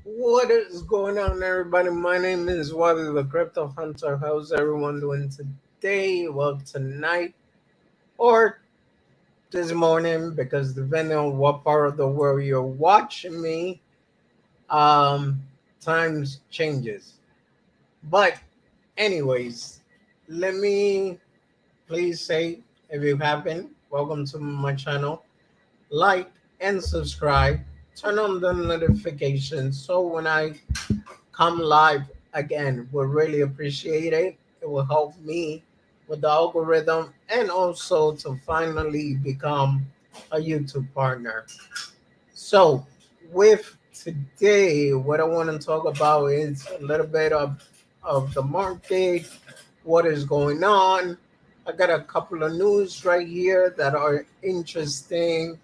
What is going on, everybody? My name is Wally the Crypto Hunter. How's everyone doing today? Well, tonight or this morning, because depending on what part of the world you're watching me, um, times changes. But, anyways, let me please say, if you haven't, welcome to my channel. Like and subscribe. Turn on the notifications so when I come live again. We'll really appreciate it. It will help me with the algorithm and also to finally become a YouTube partner. So, with today, what I want to talk about is a little bit of the market, what is going on. I got a couple of news right here that are interesting,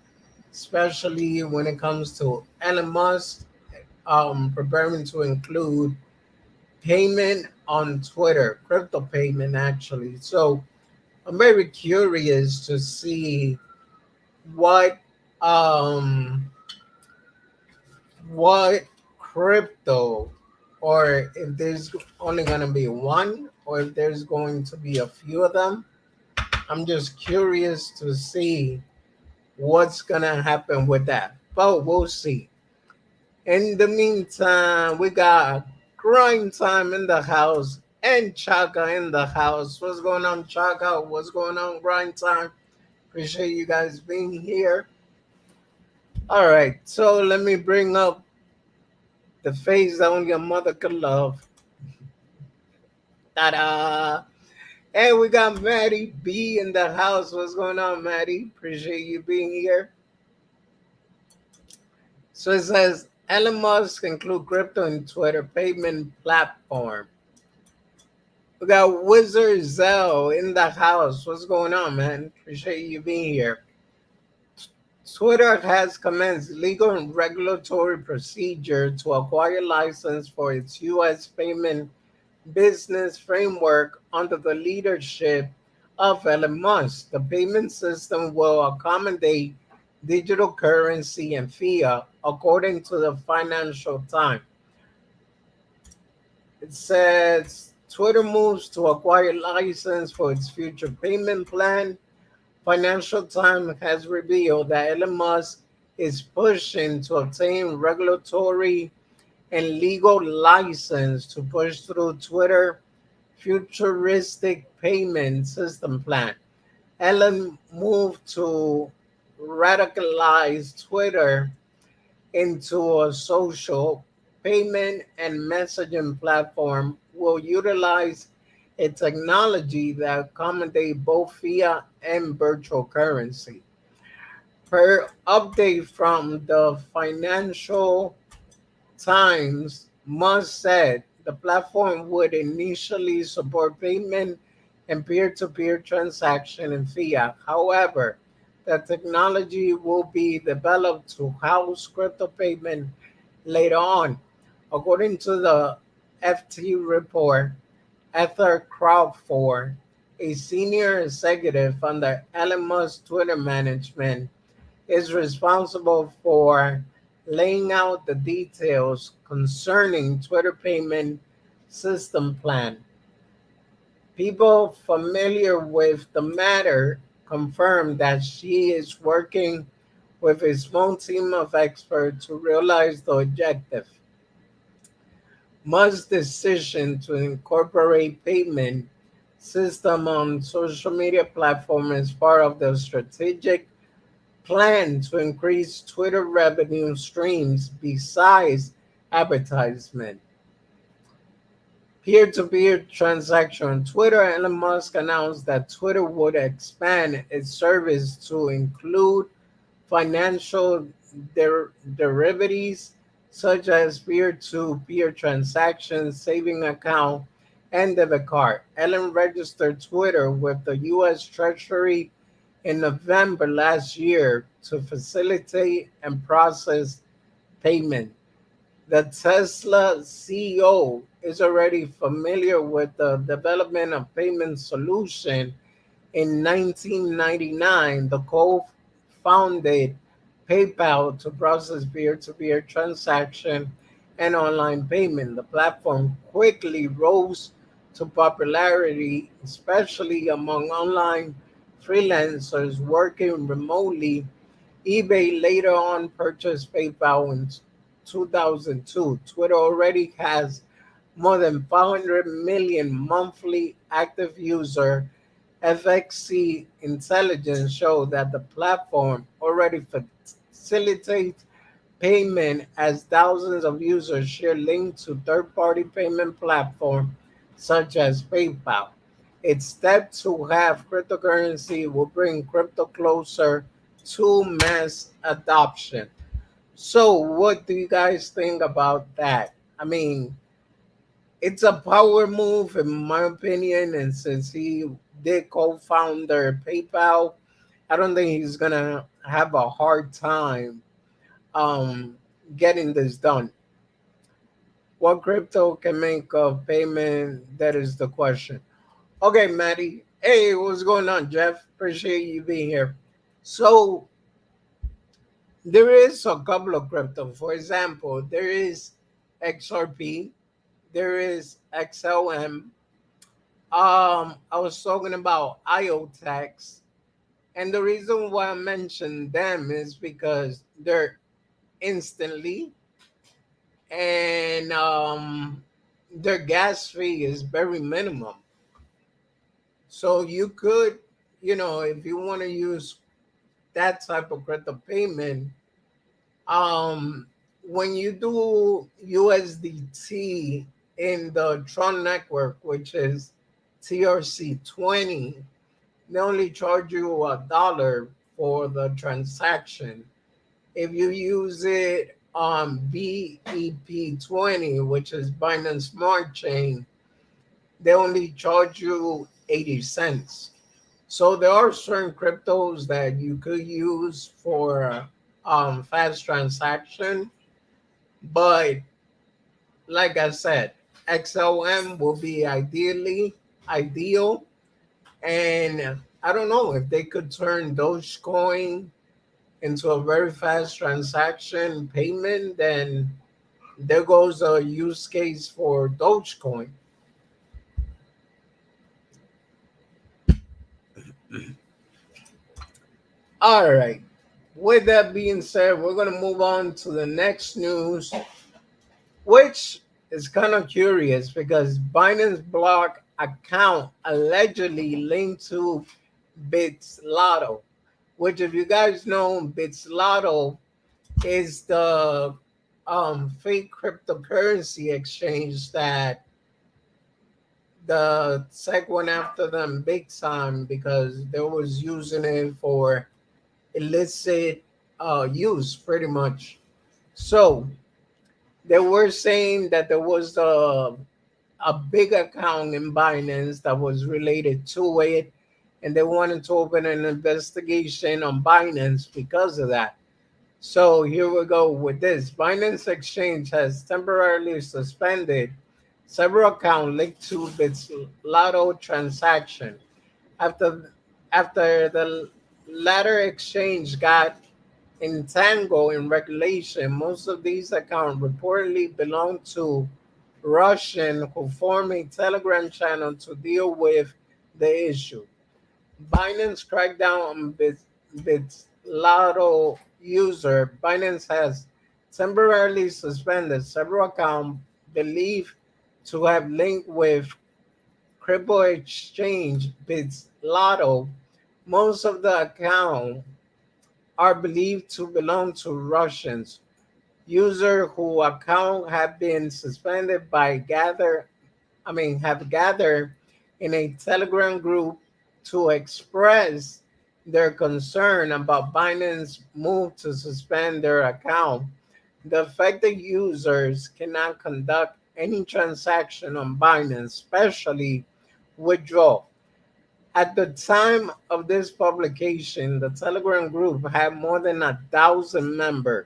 especially when it comes to Elon Musk, preparing to include payment on Twitter, crypto payment actually. So I'm very curious to see what um what crypto, or if there's only gonna be one or if there's going to be a few of them. I'm just curious to see what's gonna happen with that. But we'll see. In the meantime, we got grind time in the house and Chaka in the house. What's going on, Chaka? What's going on, grind time? Appreciate you guys being here. All right, so let me bring up the face that only a mother could love. Ta-da! Hey, we got Maddie B in the house. What's going on, Maddie? Appreciate you being here. So it says Elon Musk include crypto in Twitter payment platform. We got Wizard Zell in the house. What's going on, man? Appreciate you being here. Twitter has commenced legal and regulatory procedure to acquire license for its U.S. payment business framework under the leadership of Elon Musk. The payment system will accommodate digital currency and fiat, according to the Financial Times. It says Twitter moves to acquire license for its future payment plan. Financial Times has revealed that Elon Musk is pushing to obtain regulatory and legal license to push through Twitter futuristic payment system plan. Elon moved to radicalize Twitter into a social payment and messaging platform will utilize a technology that accommodate both fiat and virtual currency. Per update from the Financial Times, Musk said the platform would initially support payment and peer-to-peer transaction in fiat. However, the technology will be developed to house crypto payment later on. According to the FT report, Ether Crawford, a senior executive under Elon Musk Twitter management, is responsible for laying out the details concerning Twitter payment system plan. People familiar with the matter confirmed that she is working with a small team of experts to realize the objective. Musk's decision to incorporate payment system on social media platform is part of the strategic plan to increase Twitter revenue streams besides advertisement. Peer-to-peer transaction on Twitter, Elon Musk announced that Twitter would expand its service to include financial derivatives such as peer-to-peer transactions, saving account, and debit card. Elon registered Twitter with the U.S. Treasury in November last year to facilitate and process payment. The Tesla CEO is already familiar with the development of payment solution. In 1999, the co-founded PayPal to process peer-to-peer transaction and online payment. The platform quickly rose to popularity, especially among online freelancers working remotely. eBay later on purchased PayPal in 2002. Twitter already has more than 500 million monthly active user. FXC intelligence showed that the platform already facilitates payment as thousands of users share links to third-party payment platforms such as PayPal. Its step to have cryptocurrency will bring crypto closer to mass adoption. So, what do you guys think about that? I mean, it's a power move, in my opinion. And since he did co-founder PayPal, I don't think he's gonna have a hard time um, getting this done. What crypto can make a payment? That is the question. Okay, Maddie. Hey, what's going on, Jeff? Appreciate you being here. So there is a couple of crypto. For example, there is XRP, there is XLM. I was talking about IOTechs, and the reason why I mentioned them is because they're instantly, and their gas fee is very minimum. So you could, if you want to use that type of crypto payment, um, when you do USDT in the Tron network, which is TRC20, they only charge you $1 for the transaction. If you use it on BEP20, which is Binance Smart Chain, they only charge you 80 cents. So there are certain cryptos that you could use for fast transaction, but like I said, XLM will be ideal. And I don't know if they could turn Dogecoin into a very fast transaction payment, then there goes a use case for Dogecoin. All right. With that being said, we're going to move on to the next news, which is kind of curious because Binance block account allegedly linked to Bits Lotto, which, if you guys know, Bits Lotto is the fake cryptocurrency exchange that the SEC went after them big time because they was using it for illicit use, pretty much. So they were saying that there was a big account in Binance that was related to it, and they wanted to open an investigation on Binance because of that. So here we go with this. Binance Exchange has temporarily suspended several accounts linked to its Lotto transaction after the latter exchange got entangled in regulation. Most of these accounts reportedly belong to Russian who formed a Telegram channel to deal with the issue. Binance cracked down on Bitslotto user. Binance has temporarily suspended several accounts believed to have linked with crypto exchange Bitslotto. Most of the accounts are believed to belong to Russians. Users whose account have been suspended have gathered in a Telegram group to express their concern about Binance's move to suspend their account. The affected users cannot conduct any transaction on Binance, especially withdraw. At the time of this publication, the Telegram group had more than 1,000 members.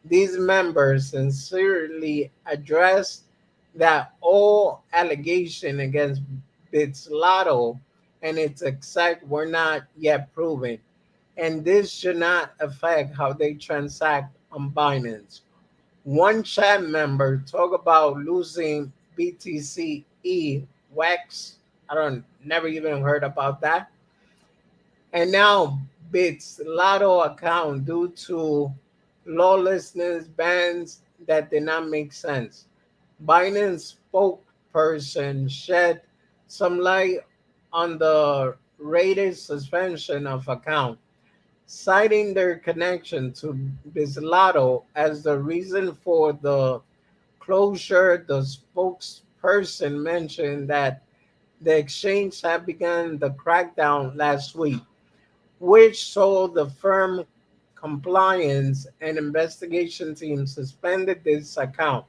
These members sincerely addressed that all allegations against Bitslotto and its exec were not yet proven, and this should not affect how they transact on Binance. One chat member talk about losing BTCE wax. I don't never even heard about that. And now Bit's Lotto account due to lawlessness bans that did not make sense. Binance spokesperson shed some light on the rated suspension of account, citing their connection to Bislato as the reason for the closure. The spokesperson mentioned that the exchange had begun the crackdown last week, which saw the firm compliance and investigation team suspended this account.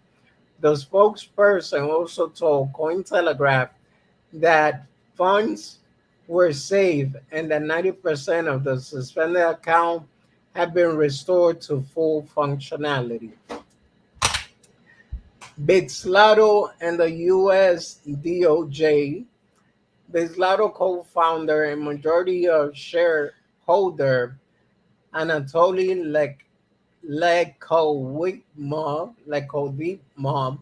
The spokesperson also told Cointelegraph that funds were saved and that 90% of the suspended account have been restored to full functionality. Bitslato and the US DOJ. Bitslato co-founder and majority of shareholder Anatoly Lekovitmov,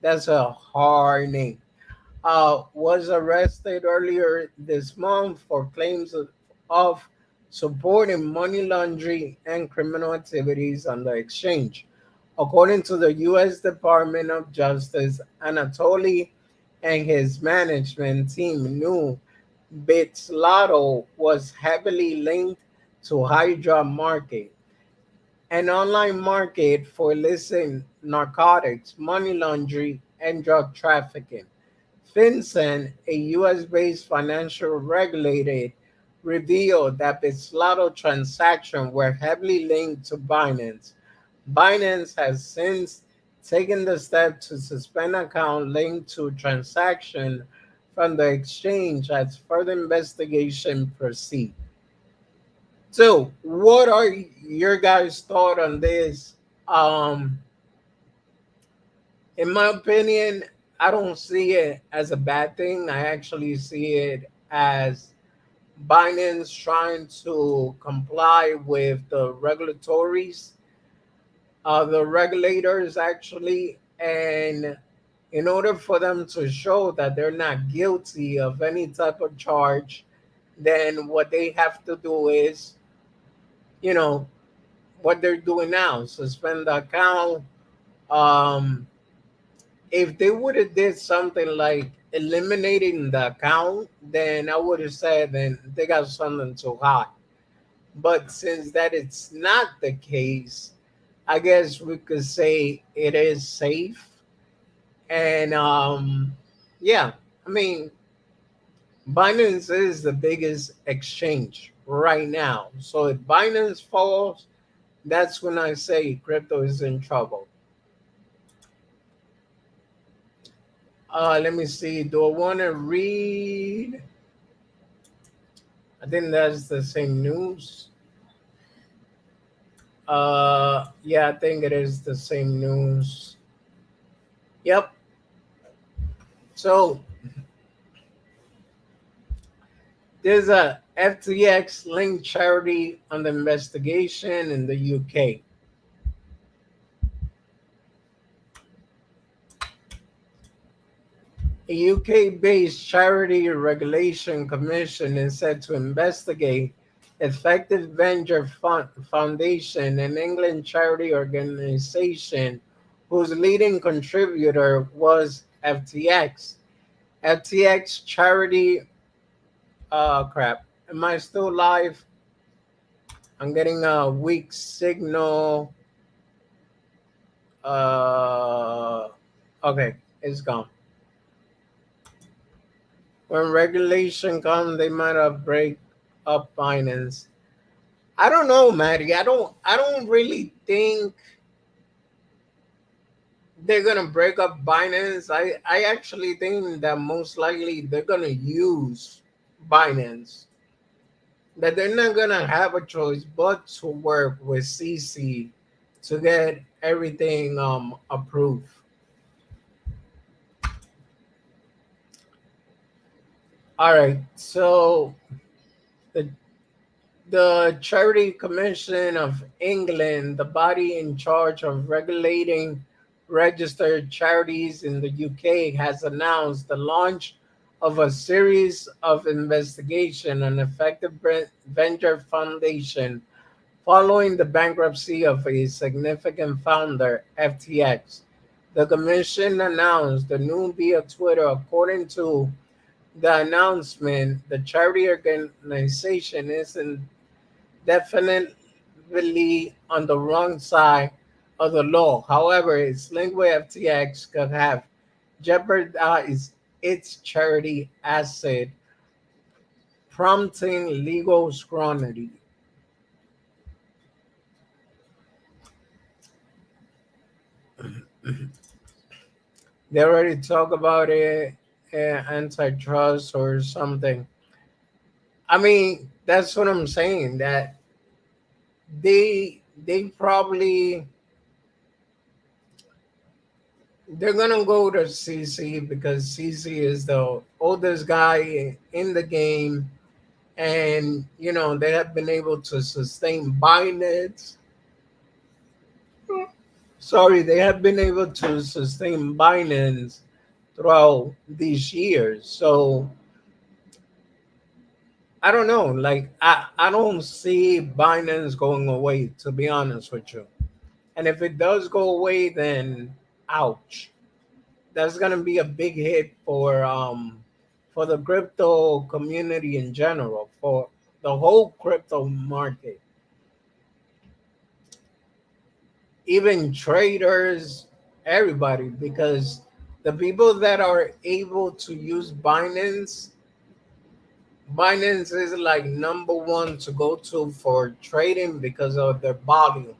that's a hard name, was arrested earlier this month for claims of supporting money laundering and criminal activities on the exchange. According to the U.S. Department of Justice, Anatoly and his management team knew Bitslotto was heavily linked to Hydra Market, an online market for illicit narcotics, money laundering, and drug trafficking. FinCEN, a US-based financial regulator, revealed that its lotto transactions were heavily linked to Binance. Binance has since taken the step to suspend accounts linked to transactions from the exchange as further investigation proceeds. So, what are your guys' thought on this? Um, in my opinion, I don't see it as a bad thing. I actually see it as Binance trying to comply with the regulators actually, and in order for them to show that they're not guilty of any type of charge, then what they have to do is, you know, what they're doing now, suspend the account. Um, if they would have did something like eliminating the account, then I would have said then they got something to hide. But since that it's not the case, I guess we could say it is safe. And yeah, I mean, Binance is the biggest exchange right now. So if Binance falls, that's when I say crypto is in trouble. Let me see. Do I want to read? I think that's the same news. Yeah, I think it is the same news. Yep. So there's a FTX linked charity under investigation in the UK. A UK-based charity regulation commission is set to investigate Effective Venture Foundation, an England charity organization whose leading contributor was FTX. FTX charity, crap. Am I still live? I'm getting a weak signal. Uh, okay, it's gone. When regulation comes, they might have break up finance. I don't know, Maddie. I don't really think they're gonna break up Binance. I actually think that most likely they're gonna use Binance. That they're not gonna have a choice but to work with CC to get everything approved. All right. So the The Charity Commission of England, the body in charge of regulating registered charities in the UK, has announced the launch of a series of investigation on effective venture foundation following the bankruptcy of a significant founder, FTX. The commission announced the new via Twitter. According to the announcement, the charity organization is definitely on the wrong side of the law. However, its link with FTX could have jeopardized its charity asset, prompting legal scrutiny. They already talk about it, antitrust or something. I mean, that's what I'm saying. That they probably they're gonna go to CC because CC is the oldest guy in the game, and they have been able to sustain Binance. Sorry, they have been able to sustain Binance throughout these years. So I don't know. Like I don't see Binance going away, to be honest with you. And if it does go away, then ouch. That's gonna be a big hit for the crypto community in general, for the whole crypto market, even traders, everybody, because the people that are able to use Binance is like number one to go to for trading because of their volume.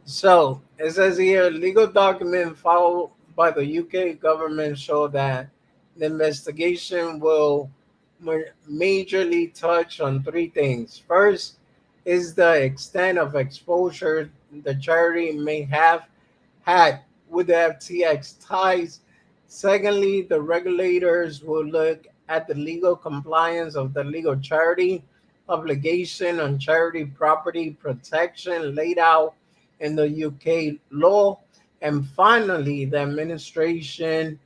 So it says here, legal document filed by the UK government show that the investigation will majorly touch on three things. First is the extent of exposure the charity may have had with the FTX ties. Secondly, the regulators will look at the legal compliance of the legal charity obligation on charity property protection laid out in the UK law. And finally, the administration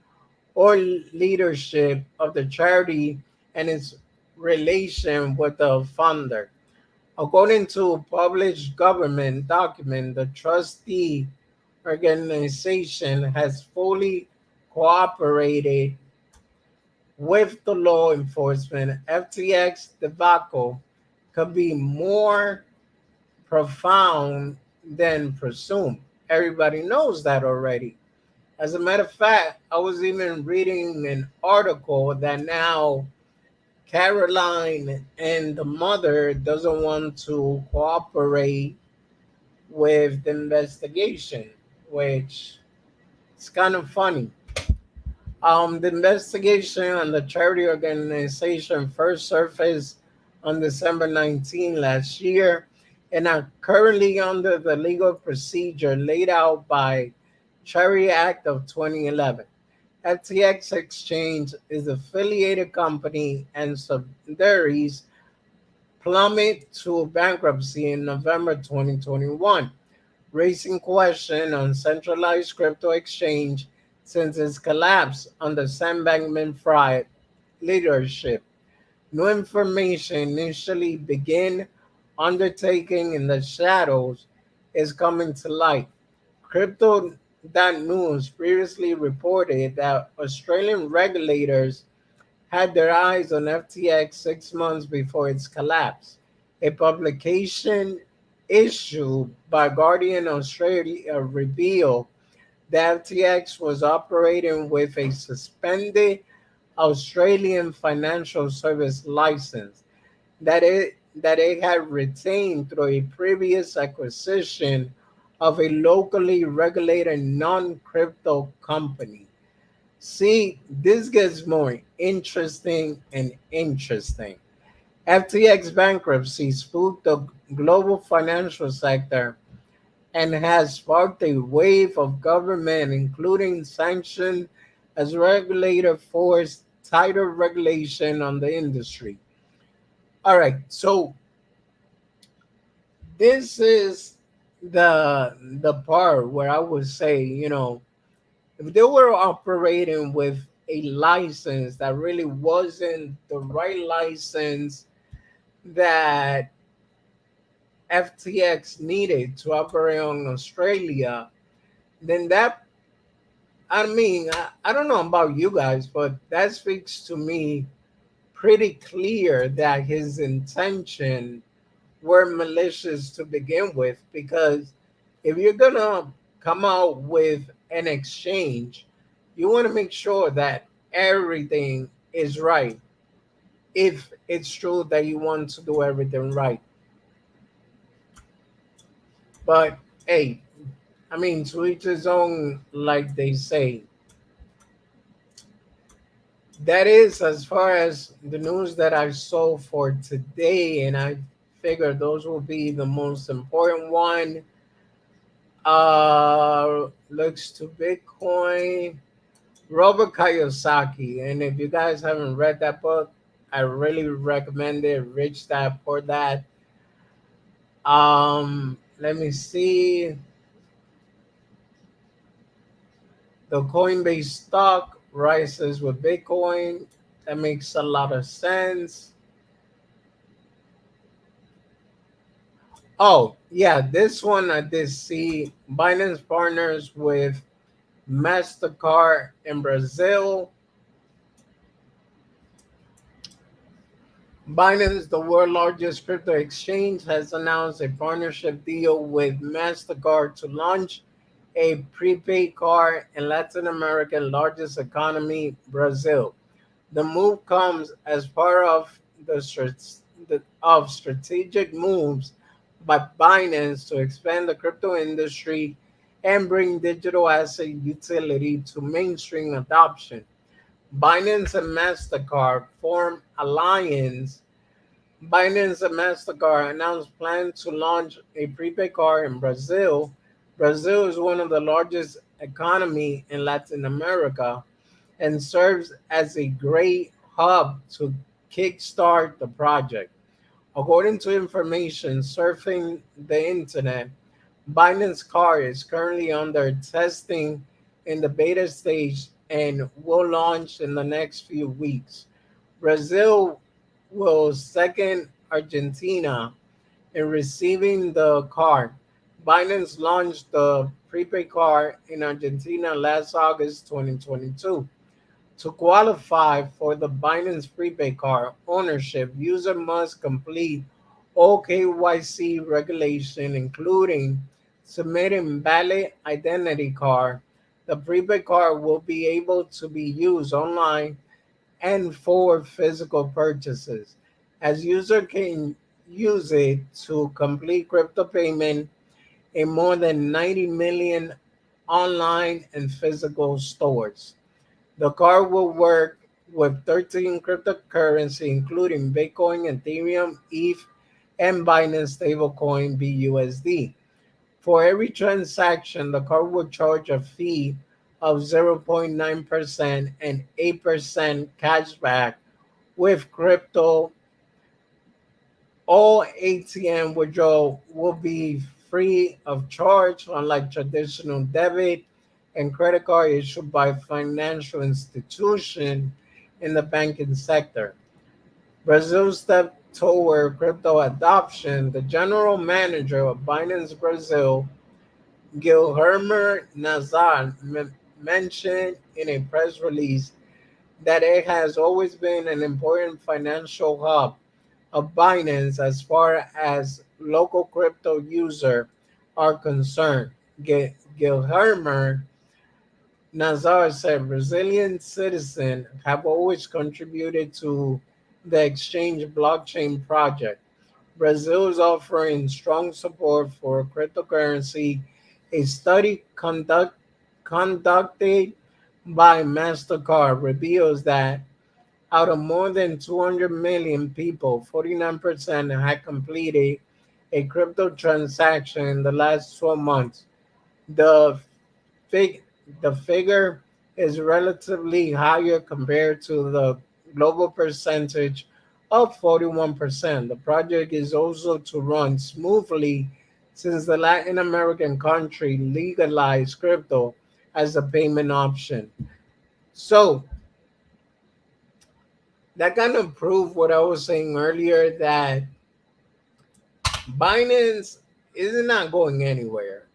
or leadership of the charity and its relation with the funder. According to a published government document, the trustee organization has fully cooperated with the law enforcement. FTX debacle could be more profound than presumed. Everybody knows that already. As a matter of fact, I was even reading an article that now Caroline and the mother doesn't want to cooperate with the investigation, which is kind of funny. The investigation on the charity organization first surfaced on December 19 last year and are currently under the legal procedure laid out by Charity Act of 2011. FTX Exchange is affiliated company and subsidiaries plummet to bankruptcy in November 2021, raising question on centralized crypto exchange since its collapse under Sam Bankman-Fried leadership. New information initially began undertaking in the shadows is coming to light. Crypto.news previously reported that Australian regulators had their eyes on FTX 6 months before its collapse. A publication issued by Guardian Australia revealed that FTX was operating with a suspended Australian financial service license that it had retained through a previous acquisition of a locally regulated non-crypto company. See, this gets more interesting and interesting. FTX bankruptcy spooked the global financial sector and has sparked a wave of government, including sanctions, as regulator forced tighter regulation on the industry. All right, so this is the part where I would say, if they were operating with a license that really wasn't the right license that FTX needed to operate on Australia, then that, I mean, I don't know about you guys, but that speaks to me pretty clear that his intention were malicious to begin with. Because if you're gonna come out with an exchange, you want to make sure that everything is right. If it's true that you want to do everything right, but hey, I mean, to each his own, like they say. That is as far as the news that I saw for today, and I figure those will be the most important one. Looks to Bitcoin, Robert Kiyosaki, and if you guys haven't read that book, I really recommend it. Rich Dad Poor Dad. Let me see. The Coinbase stock rises with Bitcoin. That makes a lot of sense. Oh, yeah, this one I did see. Binance partners with MasterCard in Brazil. Binance, the world's largest crypto exchange, has announced a partnership deal with MasterCard to launch a prepaid card in Latin America's largest economy, Brazil. The move comes as part of of strategic moves by Binance to expand the crypto industry and bring digital asset utility to mainstream adoption. Binance and MasterCard form alliance. Binance and MasterCard announced plans to launch a prepaid card in Brazil. Brazil is one of the largest economy in Latin America and serves as a great hub to kickstart the project. According to information surfing the internet, Binance Card is currently under testing in the beta stage and will launch in the next few weeks. Brazil will second Argentina in receiving the card. Binance launched the prepaid card in Argentina last August 2022. To qualify for the Binance prepaid card ownership, user must complete all KYC regulation, including submitting valid identity card. The prepaid card will be able to be used online and for physical purchases, as user can use it to complete crypto payment in more than 90 million online and physical stores. The card will work with 13 cryptocurrency, including Bitcoin, Ethereum, ETH, and Binance stablecoin BUSD. For every transaction, the card will charge a fee of 0.9% and 8% cashback with crypto. All ATM withdrawal will be free of charge, unlike traditional debit and credit card issued by financial institution in the banking sector. Brazil's step toward crypto adoption. The general manager of Binance Brazil, Guilherme Nazar, mentioned in a press release that it has always been an important financial hub of Binance as far as local crypto users are concerned. Guilherme Nazar said Brazilian citizens have always contributed to the exchange blockchain project. Brazil is offering strong support for cryptocurrency. A study conducted by MasterCard reveals that out of more than 200 million people, 49% had completed a crypto transaction in the last 12 months. The fig- the figure is relatively higher compared to the global percentage up 41%. The project is also to run smoothly since the Latin American country legalized crypto as a payment option. So that kind of proved what I was saying earlier, that Binance is not going anywhere.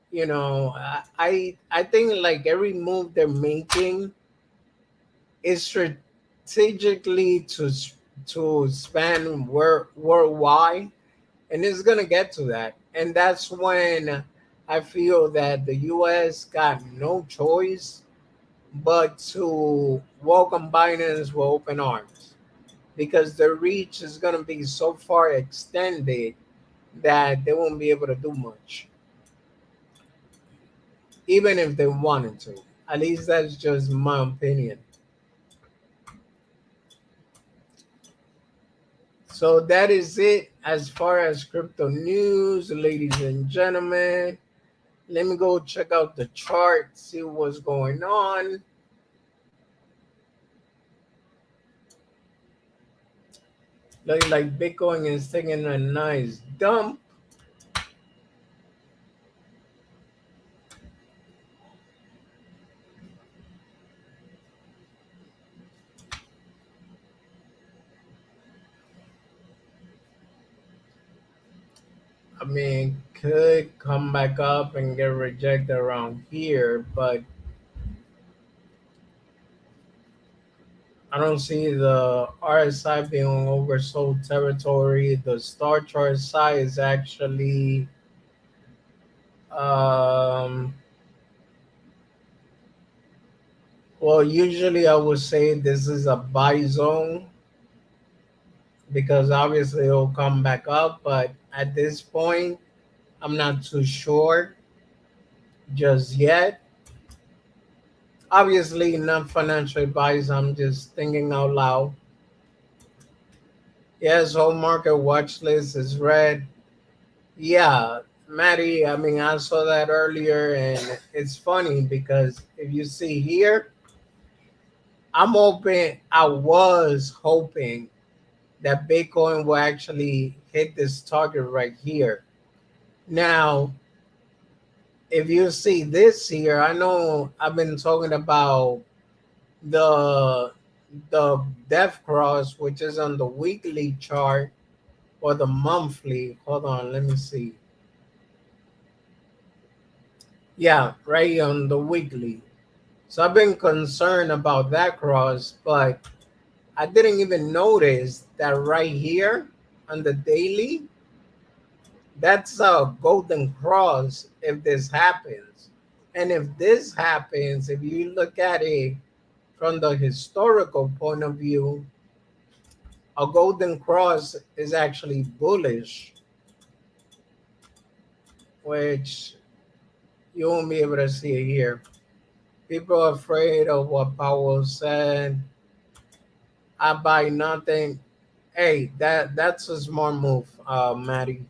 I think like every move they're making is strategically to span worldwide, and it's gonna get to that, and that's when I feel that the U.S. got no choice but to welcome Binance with open arms, because the reach is gonna be so far extended that they won't be able to do much, even if they wanted to. At least that's just my opinion. So that is it as far as crypto news, ladies and gentlemen. Let me go check out the chart, see what's going on. Look like Bitcoin is taking a nice dump. I mean, could come back up and get rejected around here, but I don't see the RSI being on oversold territory. The star chart size is actually um, well, usually I would say this is a buy zone because obviously it'll come back up, but at this point, I'm not too sure just yet. Obviously, not financial advice. I'm just thinking out loud. Yes, whole market watch list is red. Yeah, Maddie, I mean, I saw that earlier, and it's funny because if you see here, I was hoping that Bitcoin will actually hit this target right here. Now, if you see this here, I know I've been talking about the the death cross, which is on the weekly chart or the monthly. Hold on, let me see. Yeah, right on the weekly. So I've been concerned about that cross, but I didn't even notice that right here on the daily, that's a golden cross if this happens. And if this happens, if you look at it from the historical point of view, a golden cross is actually bullish, which you won't be able to see it here. People are afraid of what Powell said. I buy nothing. Hey, that's a smart move, Maddie.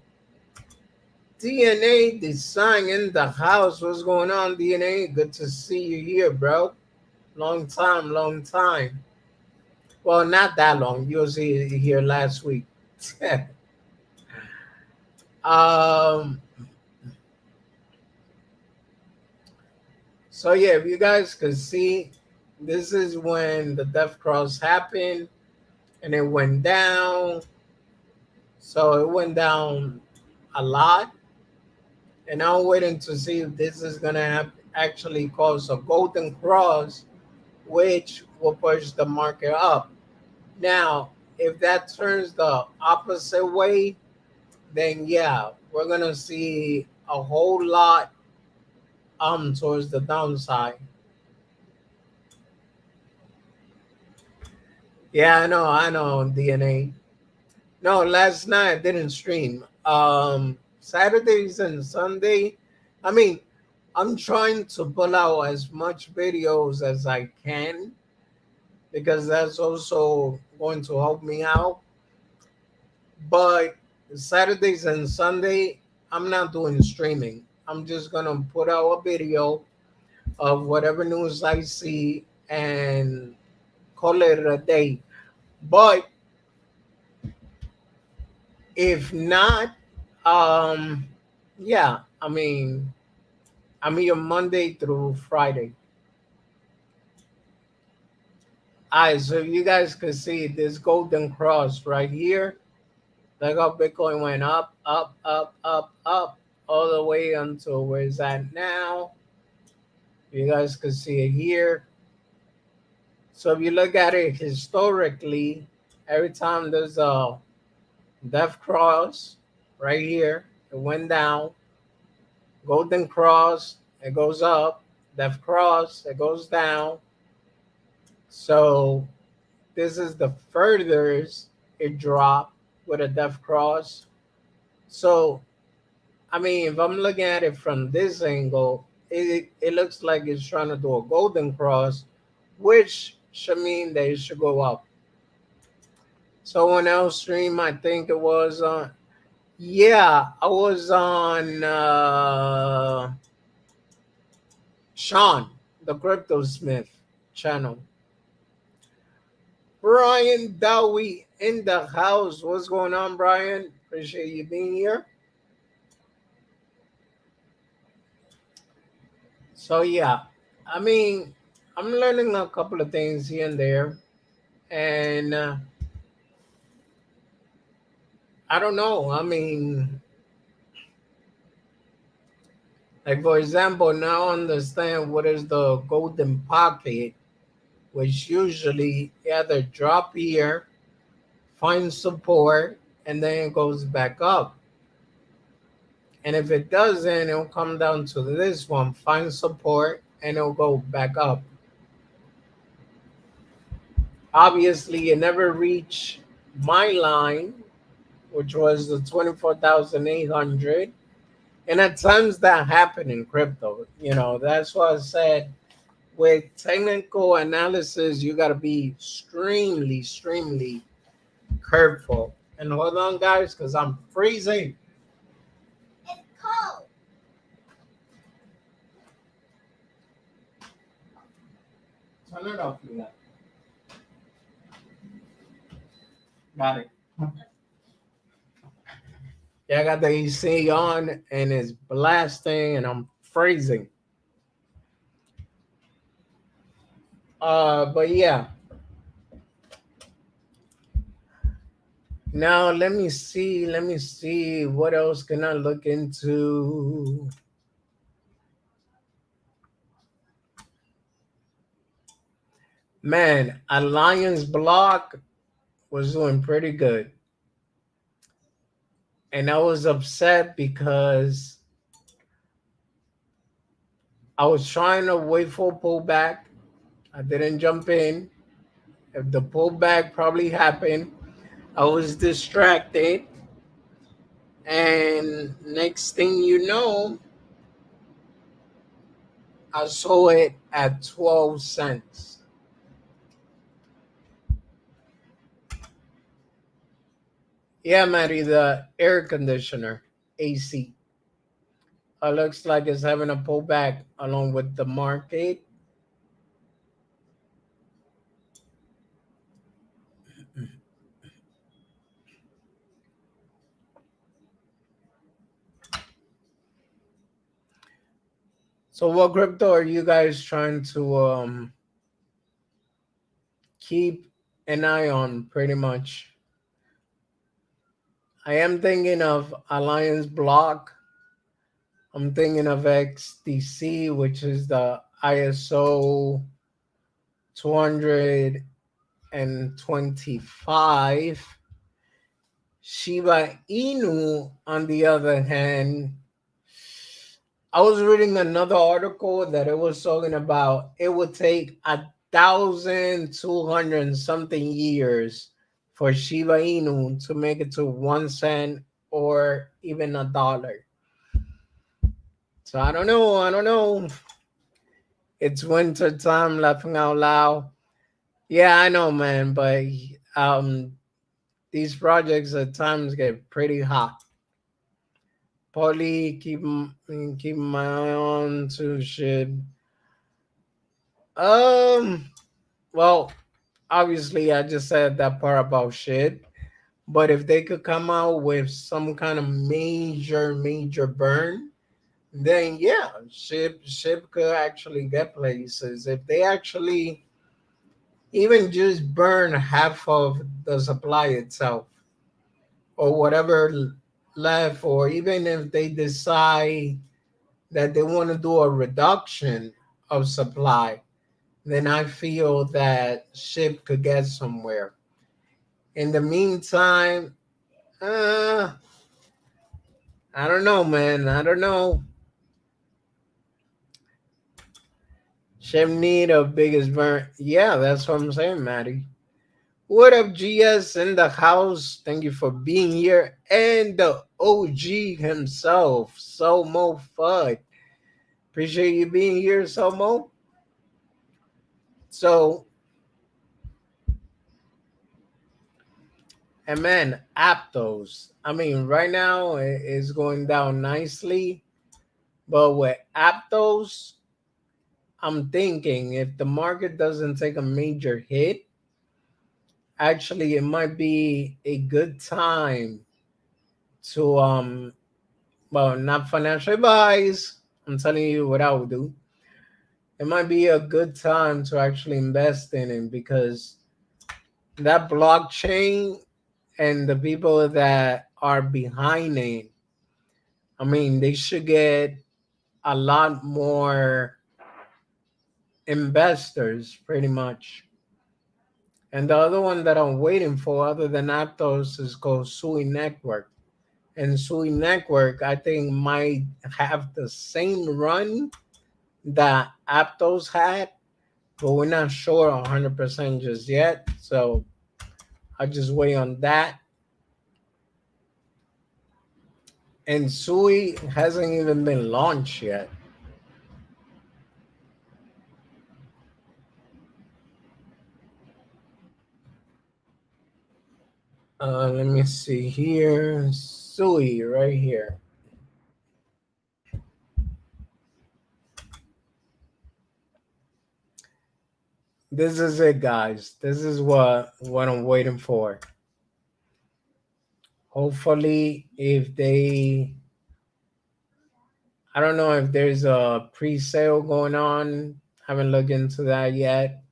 DNA design in the house. What's going on, DNA? Good to see you here, bro. Long time, long time. Well, not that long. You was here last week. um. So yeah, if you guys could see, this is when the death cross happened, and it went down. So it went down a lot, and I'm waiting to see if this is gonna actually cause a golden cross, which will push the market up. Now, if that turns the opposite way, then yeah, we're gonna see a whole lot towards the downside. Yeah, I know, DNA. No, last night I didn't stream. Saturdays and Sunday, I mean, I'm trying to pull out as much videos as I can because that's also going to help me out. But Saturdays and Sunday, I'm not doing streaming. I'm just gonna put out a video of whatever news I see and call it a day. But If not, um, yeah, I'm here Monday through Friday. Alright, so you guys can see this golden cross right here. Look how Bitcoin went up, up, up, up, up, all the way until where it's at now. You guys can see it here. So if you look at it historically, every time there's a death cross right here, it went down. Golden cross, it goes up. Death cross, it goes down. So this is the furthest it dropped with a death cross. So if I'm looking at it from this angle, it looks like it's trying to do a golden cross, which should mean that it should go up. Someone else stream, I think it was on. Yeah, I was on Sean, the Crypto Smith channel. Brian Dowie in the house. What's going on, Brian? Appreciate you being here. So yeah, I mean, I'm learning a couple of things here and there, and I don't know. Like for example, now I understand what is the golden pocket, which usually either drop here, find support, and then it goes back up. And if it doesn't, it'll come down to this one, find support, and it'll go back up. Obviously, it never reached my line, which was the 24,800. And at times that happen in crypto. That's why I said with technical analysis, you got to be extremely, extremely careful. And hold on, guys, because I'm freezing. It's cold. Turn it off, Leah. Got it. Yeah, I got the AC on and it's blasting and I'm freezing. But yeah. Now let me see what else can I look into. Man, Alliance Block was doing pretty good. And I was upset because I was trying to wait for a pullback. I didn't jump in. If the pullback probably happened, I was distracted. And next thing you know, I saw it at 12 cents. Yeah, Maddie, the air conditioner, AC. Looks like it's having a pullback along with the market. So what crypto are you guys trying to keep an eye on pretty much? I am thinking of Alliance Block. I'm thinking of XDC, which is the ISO 225. Shiba Inu, on the other hand, I was reading another article that it was talking about it would take 1,200 something years for Shiba Inu to make it to 1 cent or even $1. So I don't know. I don't know. It's winter time, laughing out loud. Yeah, I know, man. But um, these projects at times get pretty hot. Probably keep my eye on to shit. Um, well, obviously, I just said that part about shit. But if they could come out with some kind of major burn, then yeah, ship could actually get places. If they actually even just burn half of the supply itself or whatever left, or even if they decide that they want to do a reduction of supply, then I feel that ship could get somewhere. In the meantime, uh, I don't know, man. I don't know. Ship need of biggest burn. Yeah, that's what I'm saying, Maddie. What up, GS in the house? Thank you for being here. And the OG himself, Somo Fudd. Appreciate you being here, Somo. So, and man, Aptos. I mean, right now it's going down nicely. But with Aptos, I'm thinking if the market doesn't take a major hit, actually it might be a good time to well, not financial advice. I'm telling you what I would do. It might be a good time to actually invest in it because that blockchain and the people that are behind it, I mean, they should get a lot more investors pretty much. And the other one that I'm waiting for, other than Aptos, is called Sui Network. And Sui Network, I think, might have the same run that Aptos had, but we're not sure 100% just yet. So I'll just wait on that. And Sui hasn't even been launched yet. Let me see here. Sui right here. This is it, guys. This is what I'm waiting for. Hopefully, if they, I don't know if there's a pre-sale going on. Haven't looked into that yet.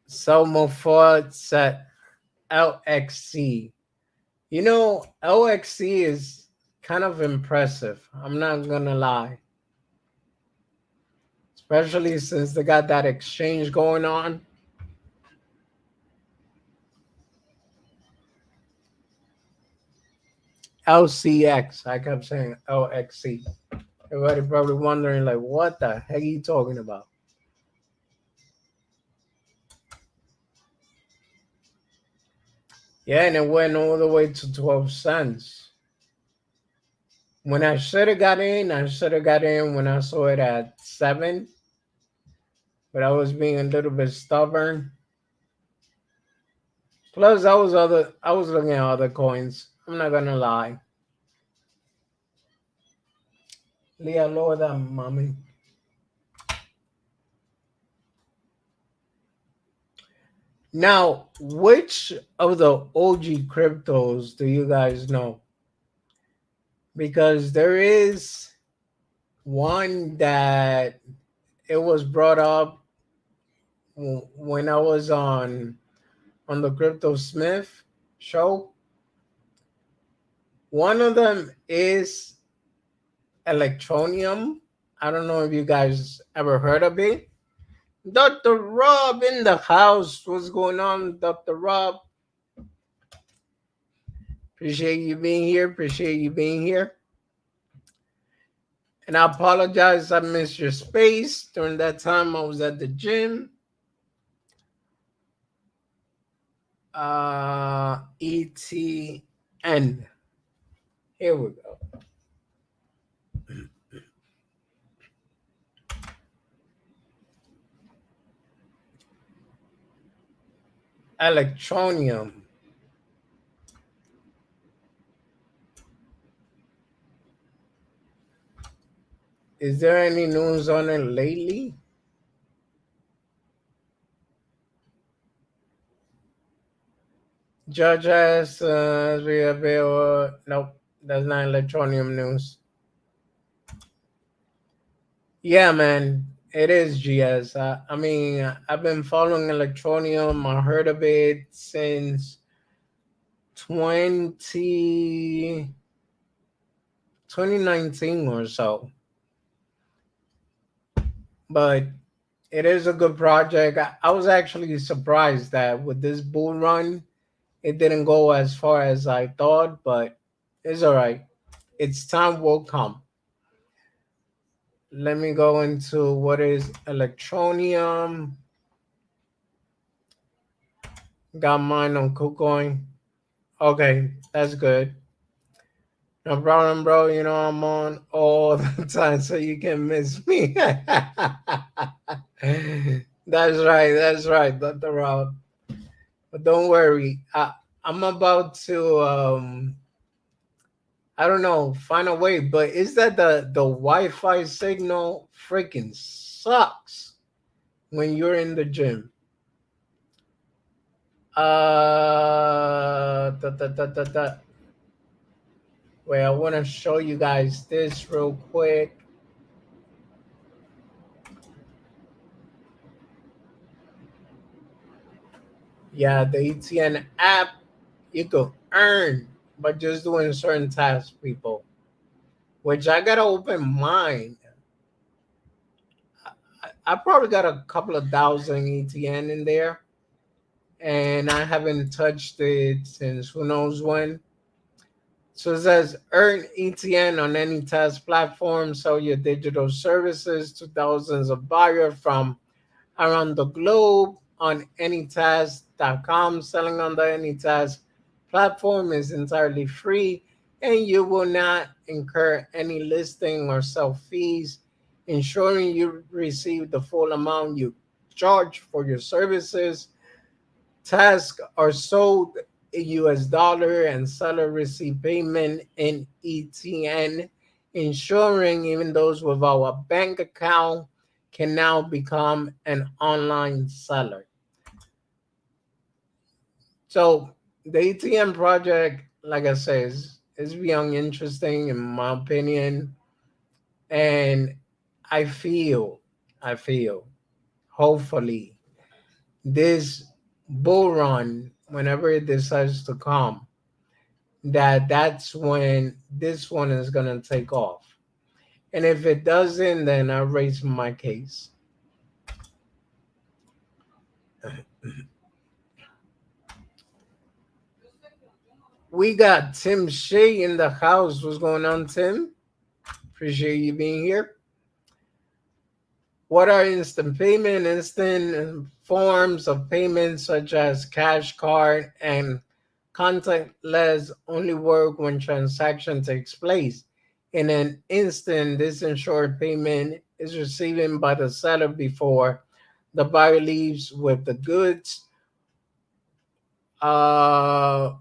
Selmo Ford set LXC. You know, LXC is kind of impressive. I'm not gonna lie, especially since they got that exchange going on. LCX. I kept saying LXC. Everybody probably wondering, like, what the heck are you talking about? Yeah, and it went all the way to 12 cents. When I should have got in, I should have got in when I saw it at 7, but I was being a little bit stubborn. Plus, I was looking at other coins. I'm not gonna lie. Leah, lower that, mommy. Now, which of the OG cryptos do you guys know? Because there is one that it was brought up when I was on the Crypto Smith show. One of them is Electronium. I don't know if you guys ever heard of it. Dr. Rob in the house. What's going on, Dr. Rob? Appreciate you being here. Appreciate you being here. And I apologize I missed your space. During that time, I was at the gym. ETN. Here we go. Electronium. Is there any news on it lately? Judge as we available. Nope, that's not electronium news. Yeah, man, it is GS. I mean, I've been following electronium. I heard of it since 20 2019 or so. But it is a good project. I was actually surprised that with this bull run, it didn't go as far as I thought, but it's all right. Its time will come. Let me go into what is electronium. Got mine on KuCoin. Okay, that's good. No problem, bro. You know I'm on all the time, so you can miss me. That's right. That's right. That's the route. But don't worry. I'm about to I don't know, find a way. But is that the Wi-Fi signal freaking sucks when you're in the gym? Da. Wait, I want to show you guys this real quick. Yeah, the ETN app, you could earn by just doing certain tasks, people. Which I gotta open mine. I probably got a couple of thousand ETN in there, and I haven't touched it since who knows when. So it says earn ETN on any task platform, sell your digital services to thousands of buyers from around the globe on anytask.com. Selling on the Anytask platform is entirely free and you will not incur any listing or sell fees, ensuring you receive the full amount you charge for your services. Tasks are sold in US dollar and seller receive payment in ETN, ensuring even those without a bank account can now become an online seller. So the ETN project, like I said, is beyond interesting in my opinion. And I feel, I feel, hopefully, this bull run, whenever it decides to come, that's when this one is gonna take off. And if it doesn't, then I raise my case. We got Tim Shea in the house. What's going on, Tim? Appreciate you being here. What are instant payment? Instant forms of payment such as cash card and contactless only work when transaction takes place. In an instant, this ensured payment is received by the seller before the buyer leaves with the goods. Uh,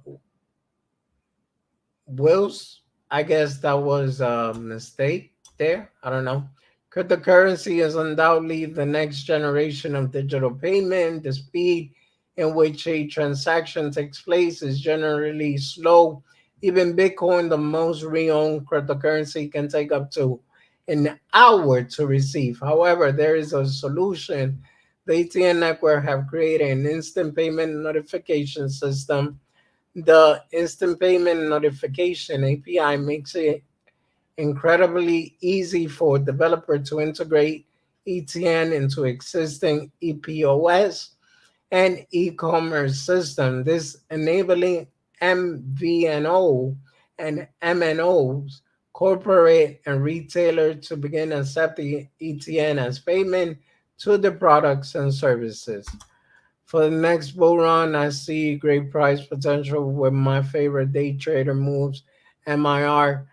Wills, I guess that was a mistake there. I don't know. Cryptocurrency is undoubtedly the next generation of digital payment. The speed in which a transaction takes place is generally slow. Even Bitcoin, the most re-owned cryptocurrency, can take up to an hour to receive. However, there is a solution. The ATM network have created an instant payment notification system. The instant payment notification API makes it incredibly easy for developer to integrate ETN into existing EPOS and e-commerce system. This enabling MVNO and MNOs, corporate and retailer, to begin accepting ETN as payment to the products and services. For the next bull run, I see great price potential with my favorite day trader moves, MIR.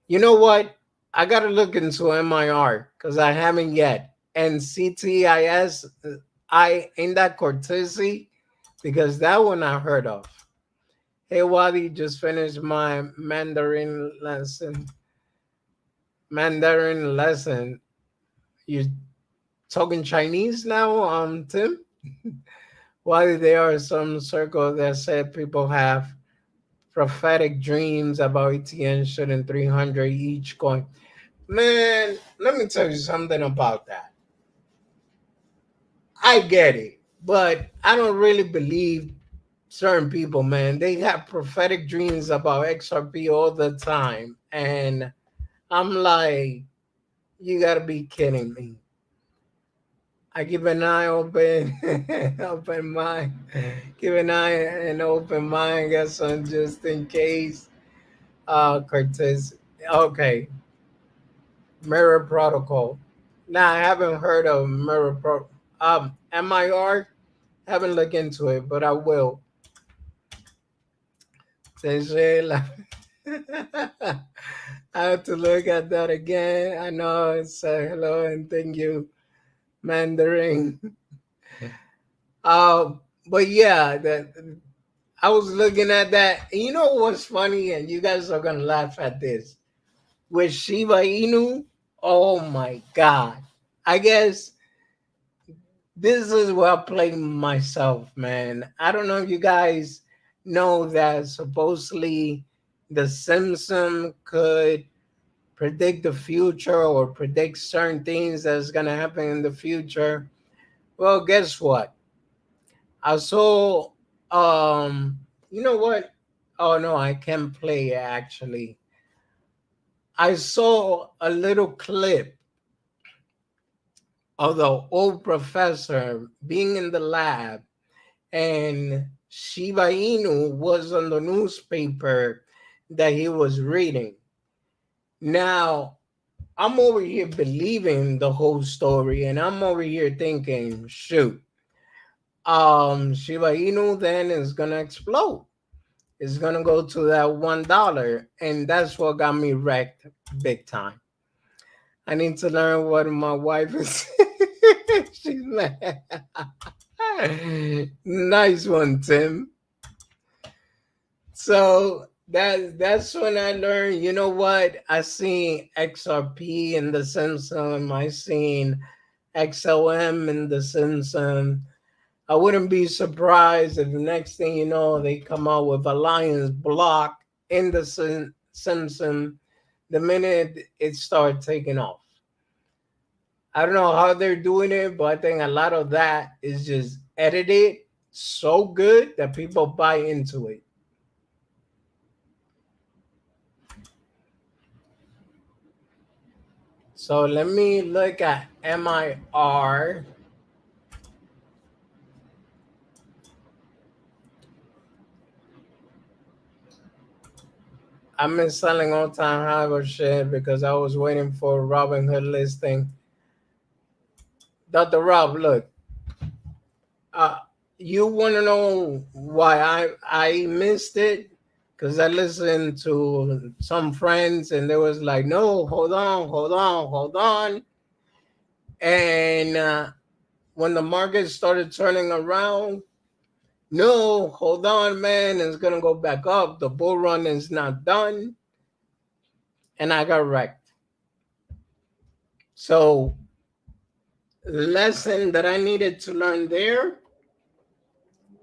You know what? I got to look into MIR because I haven't yet. And CTIS, I ain't that Cortese because that one I heard of. Hey, Wadi, just finished my Mandarin lesson. Mandarin lesson. You talking Chinese now, Tim? why there are some circles that said people have prophetic dreams about ETN shooting 300 each coin. Man, let me tell you something about that. I get it, but I don't really believe certain people, man. They have prophetic dreams about XRP all the time. And I'm like, you gotta be kidding me. I keep an eye open, open mind, keep an eye and open mind, guess just in case. Cortez. Okay, Mirror Protocol. Now I haven't heard of Mirror Pro. MIR. Haven't looked into it, but I will. Seychelles. I have to look at that again. I know it's hello and thank you, Mandarin. Uh, but yeah, that I was looking at that. And you know what's funny, and you guys are gonna laugh at this. With Shiba Inu, oh my god! I guess this is where I play myself, man. I don't know if you guys know that supposedly the Simpson could predict the future or predict certain things that's gonna happen in the future. Well, guess what? I saw you know what? Oh no, I can't play it actually. I saw a little clip of the old professor being in the lab and Shiba Inu was on the newspaper that he was reading. Now, I'm over here believing the whole story and I'm over here thinking, shoot, Shiba Inu then is gonna explode. It's gonna go to that $1, and that's what got me wrecked big time. I need to learn what my wife is. She's like, nice one, Tim. So that's when I learned. You know what? I seen XRP in the Simpson. I seen XLM in the Simpson. I wouldn't be surprised if the next thing you know, they come out with Alliance Block in the Simpson the minute it started taking off. I don't know how they're doing it, but I think a lot of that is just edited so good that people buy into it. So let me look at MIR. I've been selling all time high or shit because I was waiting for Robinhood listing. Dr. Rob, look, uh, you want to know why I missed it? Because I listened to some friends and they was like, no, hold on, hold on, hold on. And when the market started turning around, no, hold on, man, it's gonna go back up. The bull run is not done, and I got wrecked. So, lesson that I needed to learn there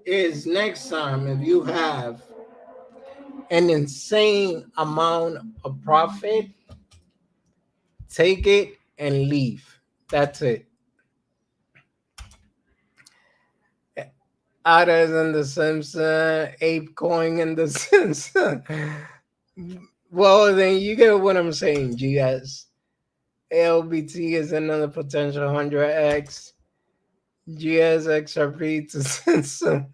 is next time if you have an insane amount of profit, take it and leave. That's it. Others in the Simpson, Ape Coin in the Simpson. Well, then you get what I'm saying, GS. LBT is another potential 100x. GS XRP to Simpson.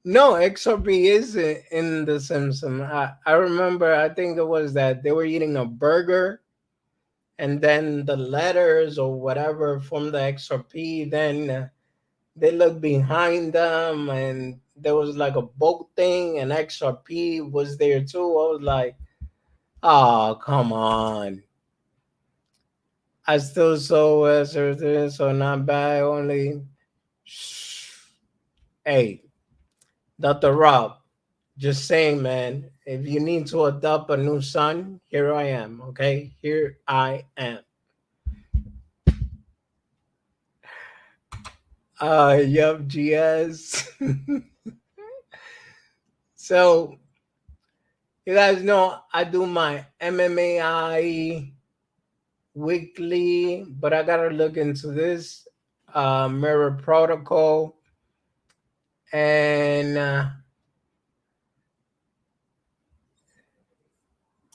No, XRP is in the Simpson. I remember, I think it was that they were eating a burger and then the letters or whatever from the XRP, then they looked behind them and there was like a boat thing and XRP was there too. I was like, oh, come on. I still saw everything, so not bad. Only, hey, Dr. Rob, just saying, man, if you need to adopt a new son, here I am, okay? Here I am. Yup, GS. So you guys know I do my MMAI weekly, but I gotta look into this mirror protocol and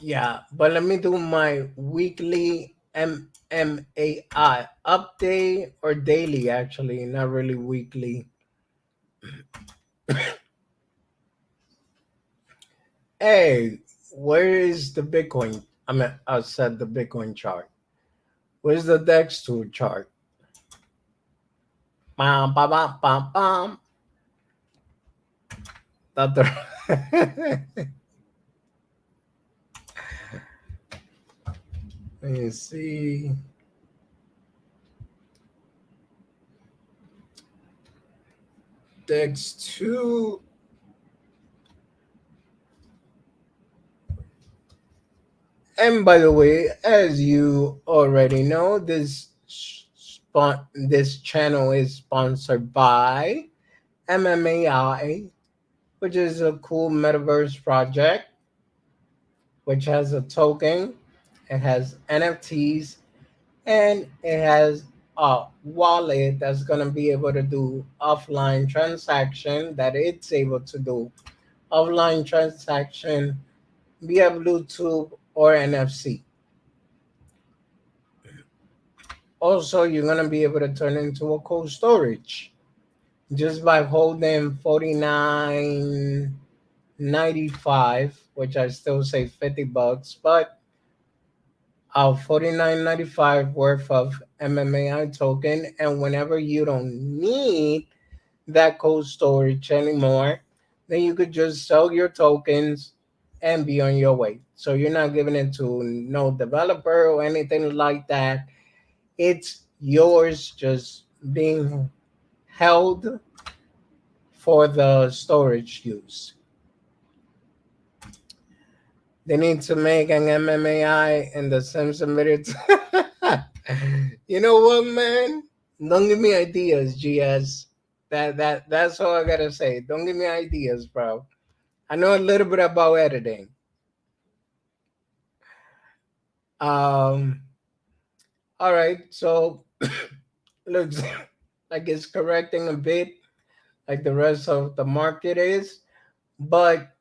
yeah. But let me do my weekly MMAI update or daily, actually, not really weekly. Hey, where is the Bitcoin? I said the Bitcoin chart. Where's the DEX 2 chart? Bam, bam, bam, bam, bam. That the- Let me see. DEX 2. And by the way, as you already know, this channel is sponsored by MMAI, which is a cool metaverse project, which has a token, it has NFTs, and it has a wallet that's gonna be able to do offline transaction that it's able to do offline transaction via Bluetooth or NFC. Also, you're gonna be able to turn into a cold storage just by holding 49.95, which I still say $50, but 49.95 worth of MMAI token, and whenever you don't need that cold storage anymore, then you could just sell your tokens and be on your way. So you're not giving it to no developer or anything like that. It's yours just being held for the storage use. They need to make an MMAI in the Simpson video. You know what, man? Don't give me ideas, GS. That's all I gotta say. Don't give me ideas, bro. I know a little bit about editing. Um, all right, so looks like it's correcting a bit, like the rest of the market is. But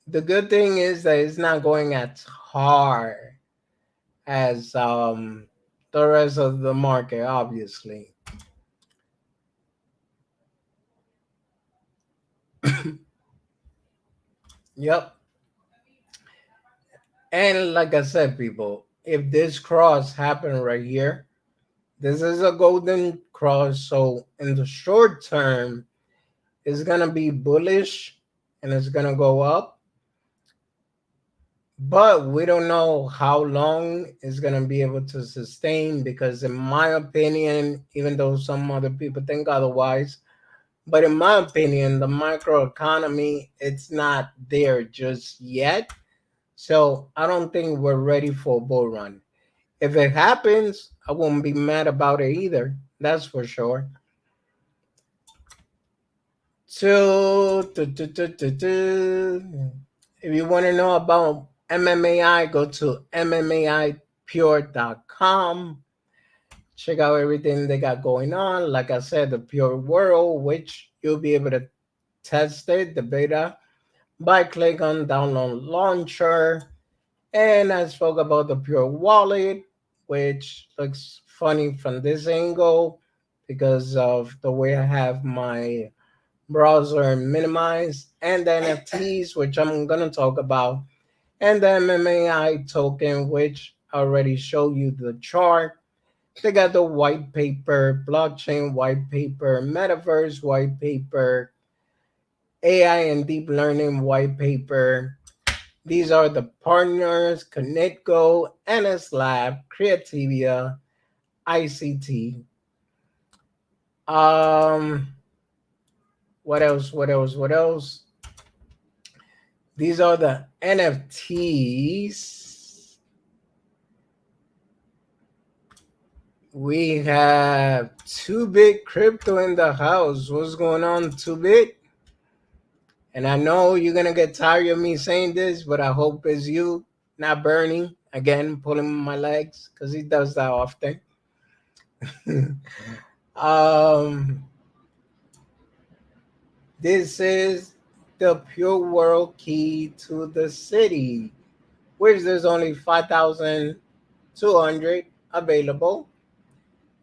the good thing is that it's not going as hard as the rest of the market, obviously. Yep. And like I said, people, if this cross happened right here, this is a golden cross. So in the short term, it's gonna be bullish and it's gonna go up. But we don't know how long it's gonna be able to sustain because in my opinion, even though some other people think otherwise, but in my opinion, the microeconomy it's not there just yet. So I don't think we're ready for a bull run. If it happens, I won't be mad about it either. That's for sure. So, if you want to know about MMAI, go to MMAIpure.com. Check out everything they got going on. Like I said, the Pure World, which you'll be able to test it, the beta, by click on download launcher. And I spoke about the Pure Wallet, which looks funny from this angle because of the way I have my browser minimized, and the NFTs, which I'm going to talk about, and the MMAI token, which I already showed you the chart. They got the white paper, blockchain white paper, metaverse white paper, AI and deep learning white paper. These are the partners: ConnectGo, NS Lab, Creativia, ICT. Um, what else? What else? What else? These are the NFTs We have 2-bit crypto in the house. What's going on, 2-bit? And I know you're gonna get tired of me saying this, but I hope it's you, not Bernie. Again, pulling my legs because he does that often. um, this is the pure world key to the city, which there's only 5,200 available.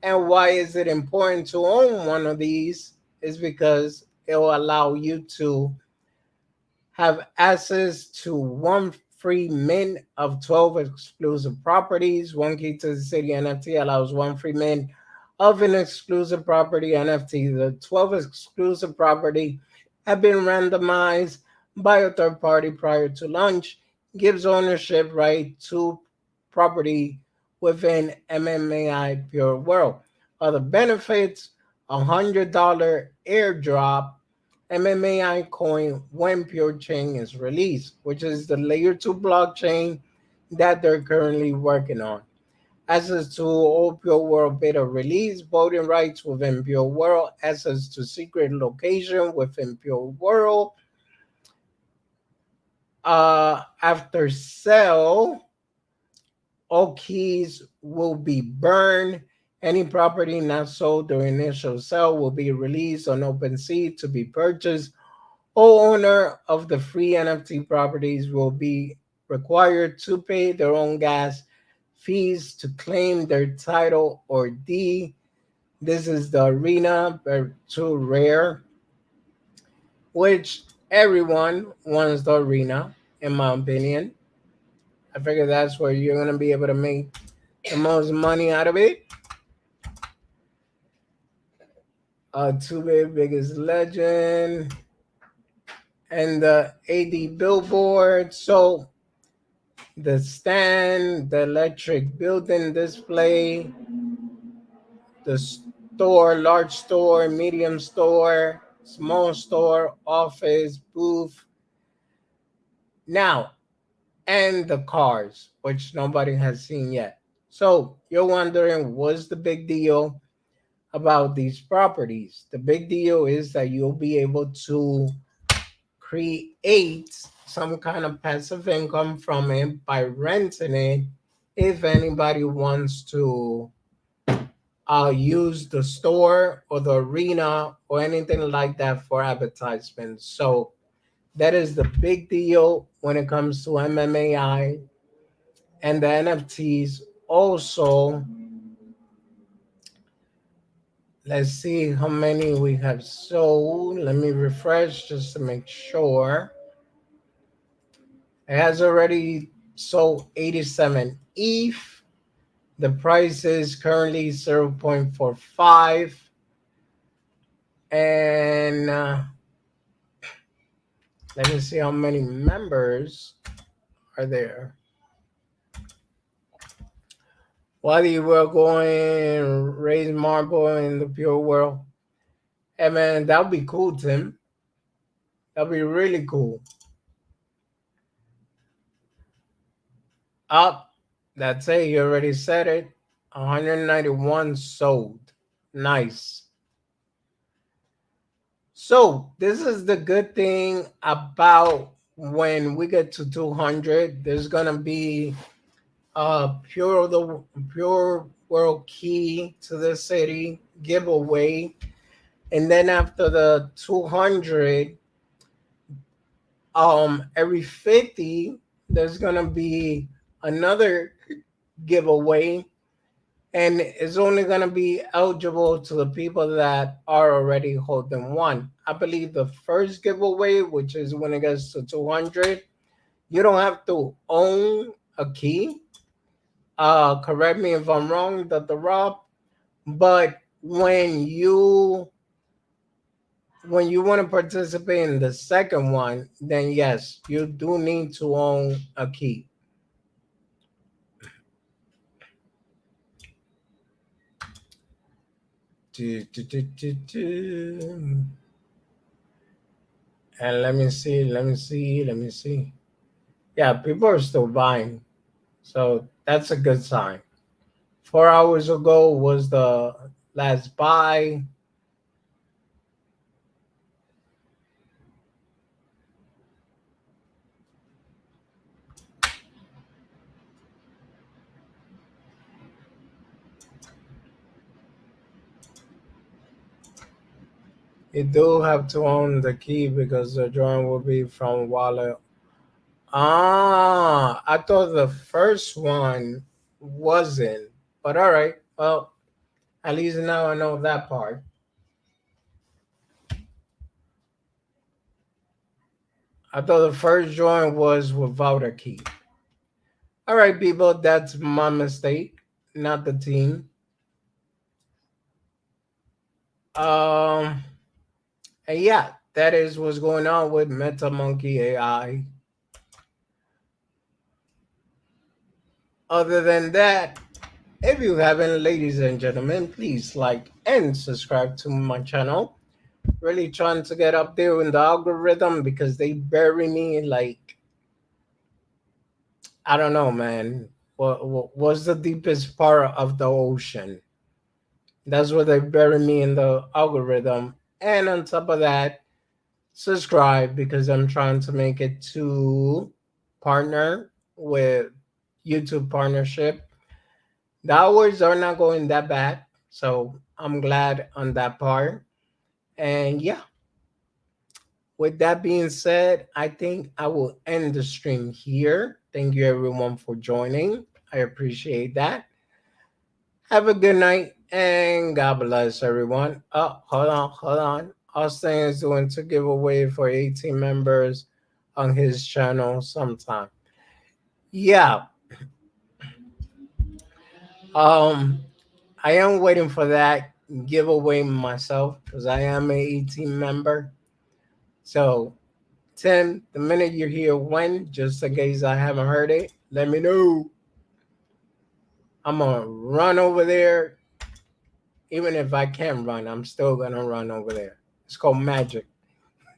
And why is it important to own one of these? Is because it will allow you to have access to one free mint of 12 exclusive properties. One key to the city NFT allows one free mint of an exclusive property NFT. The 12 exclusive property have been randomized by a third party prior to launch, gives ownership right to property within MMAI Pure World. Other benefits, $100 airdrop MMAI coin when Pure Chain is released, which is the layer 2 blockchain that they're currently working on. Access to all Pure World beta release, voting rights within Pure World, access to secret location within Pure World. After sale, all keys will be burned. Any property not sold during initial sale will be released on OpenSea to be purchased. All owner of the free NFT properties will be required to pay their own gas fees to claim their title or deed. This is the arena, but too rare, which everyone wants the arena, in my opinion. I figure that's where you're going to be able to make the most money out of it. Two big biggest legend and the AD billboard. So the stand, the electric building display, the store, large store, medium store, small store, office, booth. Now, and the cars, which nobody has seen yet. So you're wondering what's the big deal about these properties? The big deal is that you'll be able to create some kind of passive income from it by renting it if anybody wants to use the store or the arena or anything like that for advertisements. So that is the big deal when it comes to MMAI and the NFTs. Also, let's see how many we have sold. Let me refresh just to make sure. It has already sold 87 ETH. The price is currently 0.45. And let me see how many members are there. While you were going raise marble in the pure world, hey man, that would be cool, Tim. That'd be really cool. Up, that's it. You already said it. 191 sold. Nice. So this is the good thing about when we get to 200. There's gonna be pure world key to the city giveaway, and then after the 200, every 50 there's gonna be another giveaway, and it's only gonna be eligible to the people that are already holding one. I believe the first giveaway, which is when it gets to 200, you don't have to own a key. Correct me if I'm wrong, Dr. Rob, but when you want to participate in the second one, then yes, you do need to own a key. And let me see. Yeah, people are still buying. So that's a good sign 4 hours ago was the last buy. You do have to own the key because the drawing will be from wallet. Ah, I thought the first one wasn't. But all right. Well, at least now I know that part. I thought the first drawing was without a key. All right, people, that's my mistake, not the team. Um, and yeah, that is what's going on with Meta Monkey AI. Other than that, if you haven't, ladies and gentlemen, please like and subscribe to my channel. Really trying to get up there in the algorithm because they bury me like, I don't know, man. What was the deepest part of the ocean? That's where they bury me in the algorithm. And on top of that, subscribe because I'm trying to make it to partner with YouTube partnership. The hours are not going that bad, so I'm glad on that part. And yeah, with that being said, I think I will end the stream here. Thank you everyone for joining. I appreciate that. Have a good night and God bless everyone. Oh, hold on. Austin is doing to give away for 18 members on his channel sometime. Yeah. Um I am waiting for that giveaway myself because I am a 18 member. So Tim, the minute you hear when, just in case I haven't heard it, let me know. I'm gonna run over there. Even if I can't run, I'm still gonna run over there. It's called magic.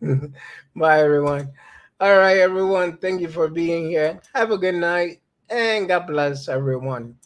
Bye, everyone. All right, everyone. Thank you for being here. Have a good night and God bless everyone.